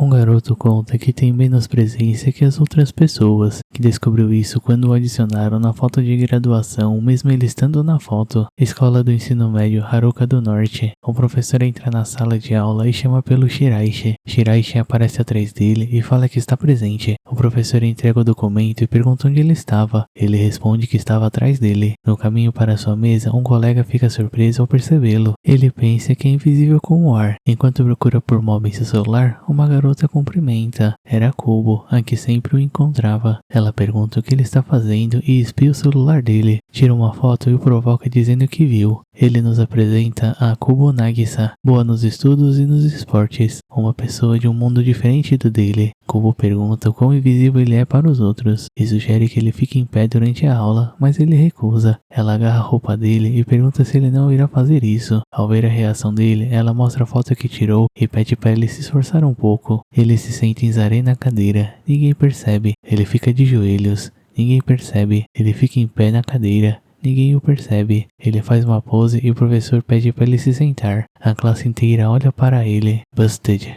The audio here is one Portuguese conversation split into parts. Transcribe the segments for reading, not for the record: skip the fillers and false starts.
Um garoto conta que tem menos presença que as outras pessoas, que descobriu isso quando o adicionaram na foto de graduação, mesmo ele estando na foto. Escola do Ensino Médio Haruka do Norte. O professor entra na sala de aula e chama pelo Shiraishi. Shiraishi aparece atrás dele e fala que está presente. O professor entrega o documento e pergunta onde ele estava. Ele responde que estava atrás dele. No caminho para sua mesa, um colega fica surpreso ao percebê-lo. Ele pensa que é invisível como o ar. Enquanto procura por Mob em seu celular, uma garota cumprimenta. Era Kubo, a que sempre o encontrava. Ela pergunta o que ele está fazendo e espia o celular dele. Tira uma foto e o provoca dizendo que viu. Ele nos apresenta a Kubo Nagisa, boa nos estudos e nos esportes, uma pessoa de um mundo diferente do dele. Kubo pergunta o quão invisível ele é para os outros e sugere que ele fique em pé durante a aula, mas ele recusa. Ela agarra a roupa dele e pergunta se ele não irá fazer isso. Ao ver a reação dele, ela mostra a foto que tirou e pede para ele se esforçar um pouco. Ele se senta em Zare na cadeira. Ninguém percebe. Ele fica de joelhos. Ninguém percebe. Ele fica em pé na cadeira. Ninguém o percebe. Ele faz uma pose e o professor pede para ele se sentar. A classe inteira olha para ele. Busted.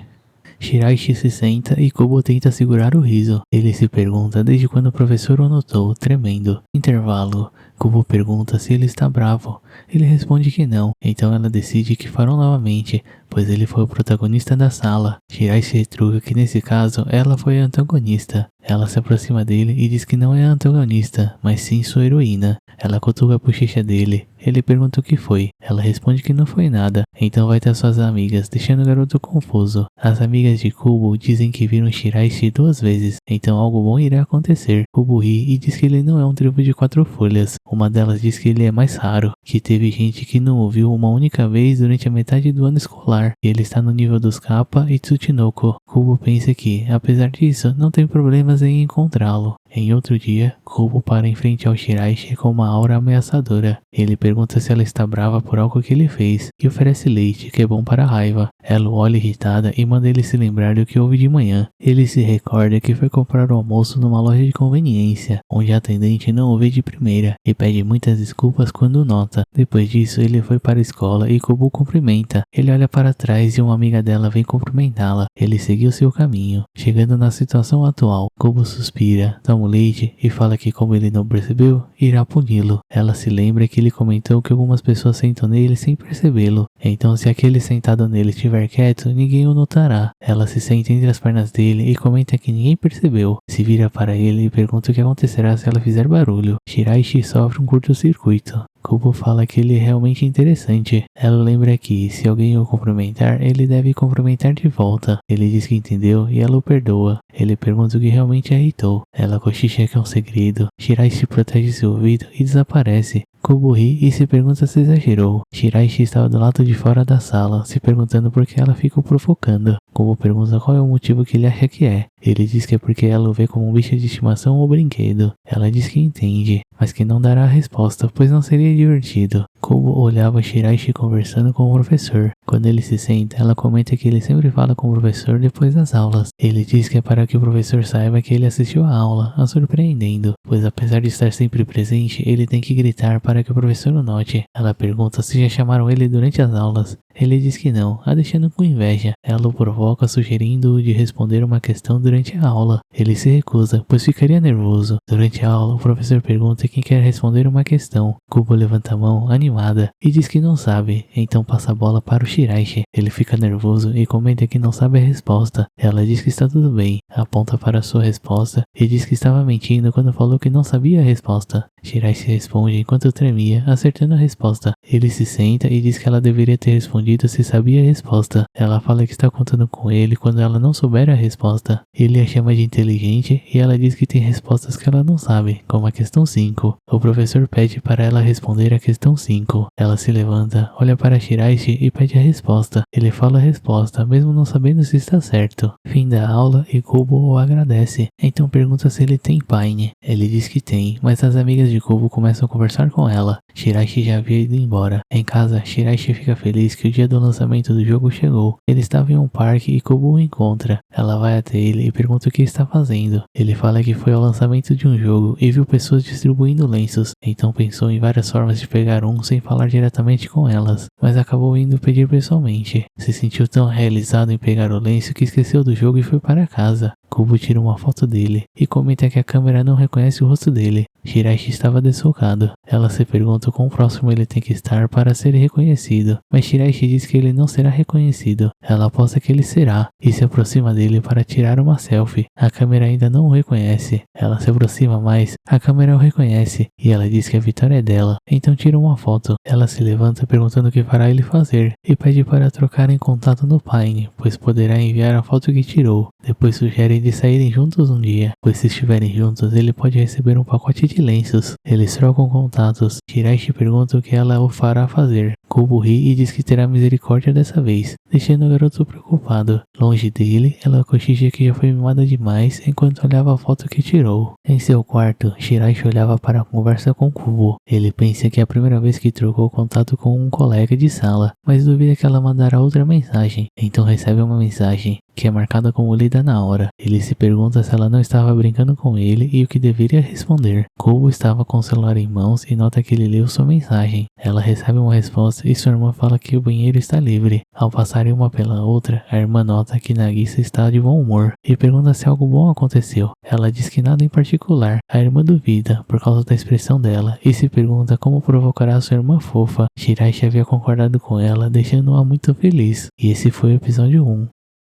Shiraishi se senta e Kubo tenta segurar o riso. Ele se pergunta desde quando o professor o notou, tremendo. Intervalo. Kubo pergunta se ele está bravo. Ele responde que não. Então ela decide que farão novamente, pois ele foi o protagonista da sala. Shiraishi retruca que nesse caso ela foi a antagonista. Ela se aproxima dele e diz que não é a antagonista, mas sim sua heroína. Ela cutuca a bochecha dele. Ele pergunta o que foi. Ela responde que não foi nada. Então vai ter suas amigas, deixando o garoto confuso. As amigas de Kubo dizem que viram Shiraishi 2 vezes, então algo bom irá acontecer. Kubo ri e diz que ele não é um tribo de 4 folhas. Uma delas diz que ele é mais raro, que teve gente que não o viu uma única vez durante a metade do ano escolar, e ele está no nível dos Kappa e Tsuchinoko. Kubo pensa que, apesar disso, não tem problemas em encontrá-lo. Em outro dia, Kubo para em frente ao Shiraishi com uma aura ameaçadora. Ele pergunta se ela está brava por algo que ele fez, e oferece leite, que é bom para a raiva. Ela o olha irritada e manda ele se lembrar do que houve de manhã. Ele se recorda que foi comprar o almoço numa loja de conveniência, onde a atendente não o vê de primeira, e pede muitas desculpas quando o nota. Depois disso, ele foi para a escola e Kubo cumprimenta. Ele olha para trás e uma amiga dela vem cumprimentá-la. Ele seguiu seu caminho. Chegando na situação atual, Kubo suspira, toma o leite e fala que como ele não percebeu, irá puni-lo. Ela se lembra que ele comentou que algumas pessoas sentam nele sem percebê-lo. Então se aquele sentado nele estiver quieto, ninguém o notará. Ela se senta entre as pernas dele e comenta que ninguém percebeu. Se vira para ele e pergunta o que acontecerá se ela fizer barulho. Shiraishi sofre um curto-circuito. Kubo fala que ele é realmente interessante. Ela lembra que, se alguém o cumprimentar, ele deve cumprimentar de volta. Ele diz que entendeu e ela o perdoa. Ele pergunta o que realmente a irritou. Ela cochicha que é um segredo. Shiraishi protege seu ouvido e desaparece. Kubo ri e se pergunta se exagerou. Shiraishi estava do lado de fora da sala, se perguntando por que ela fica o provocando. Kubo pergunta qual é o motivo que ele acha que é. Ele diz que é porque ela o vê como um bicho de estimação ou brinquedo. Ela diz que entende, mas que não dará a resposta, pois não seria divertido. Kubo olhava Shiraishi conversando com o professor. Quando ele se senta, ela comenta que ele sempre fala com o professor depois das aulas. Ele diz que é para que o professor saiba que ele assistiu a aula, a surpreendendo, pois apesar de estar sempre presente, ele tem que gritar para que o professor o note. Ela pergunta se já chamaram ele durante as aulas. Ele diz que não, a deixando com inveja. Ela o provoca sugerindo-o de responder uma questão durante a aula. Ele se recusa, pois ficaria nervoso. Durante a aula, o professor pergunta quem quer responder uma questão. Kubo levanta a mão, animada, e diz que não sabe, então passa a bola para o Shiraishi. Ele fica nervoso e comenta que não sabe a resposta. Ela diz que está tudo bem, aponta para sua resposta e diz que estava mentindo quando falou que não sabia a resposta. Shiraishi responde enquanto tremia, acertando a resposta. Ele se senta e diz que ela deveria ter respondido se sabia a resposta. Ela fala que está contando com ele quando ela não souber a resposta. Ele a chama de inteligente e ela diz que tem respostas que ela não sabe, como a questão 5. O professor pede para ela responder a questão 5. Ela se levanta, olha para Shiraishi e pede a resposta. Ele fala a resposta, mesmo não sabendo se está certo. Fim da aula e Kubo o agradece. Então pergunta se ele tem paine. Ele diz que tem, mas as amigas amigas de Kubo começam a conversar com ela. Shiraishi já havia ido embora. Em casa, Shiraishi fica feliz que o dia do lançamento do jogo chegou. Ele estava em um parque e Kubo o encontra. Ela vai até ele e pergunta o que está fazendo. Ele fala que foi ao lançamento de um jogo e viu pessoas distribuindo lenços, então pensou em várias formas de pegar um sem falar diretamente com elas, mas acabou indo pedir pessoalmente. Se sentiu tão realizado em pegar o lenço que esqueceu do jogo e foi para casa. Kubo tira uma foto dele e comenta que a câmera não reconhece o rosto dele. Shiraishi estava desfocado. Ela se pergunta quão próximo ele tem que estar para ser reconhecido, mas Shiraishi diz que ele não será reconhecido. Ela aposta que ele será e se aproxima dele para tirar uma selfie. A câmera ainda não o reconhece. Ela se aproxima mais, a câmera o reconhece e ela diz que a vitória é dela, então tira uma foto. Ela se levanta perguntando o que fará ele fazer e pede para trocar em contato no Pine, pois poderá enviar a foto que tirou. Depois sugere de saírem juntos um dia, pois se estiverem juntos ele pode receber um pacote de lenços. Eles trocam contatos. Shiraishi pergunta o que ela o fará fazer. Kubo ri e diz que terá misericórdia dessa vez, deixando o garoto preocupado. Longe dele, ela cochicha que já foi mimada demais enquanto olhava a foto que tirou. Em seu quarto, Shiraishi olhava para a conversa com Kubo. Ele pensa que é a primeira vez que trocou contato com um colega de sala, mas duvida que ela mandará outra mensagem. Então recebe uma mensagem que é marcada como lida na hora. Ele se pergunta se ela não estava brincando com ele e o que deveria responder. Kubo estava com o celular em mãos e nota que ele leu sua mensagem. Ela recebe uma resposta e sua irmã fala que o banheiro está livre. Ao passarem uma pela outra, a irmã nota que Nagisa está de bom humor e pergunta se algo bom aconteceu. Ela diz que nada em particular. A irmã duvida por causa da expressão dela e se pergunta como provocará sua irmã fofa. Shiraishi havia concordado com ela, deixando-a muito feliz. E esse foi o episódio 1.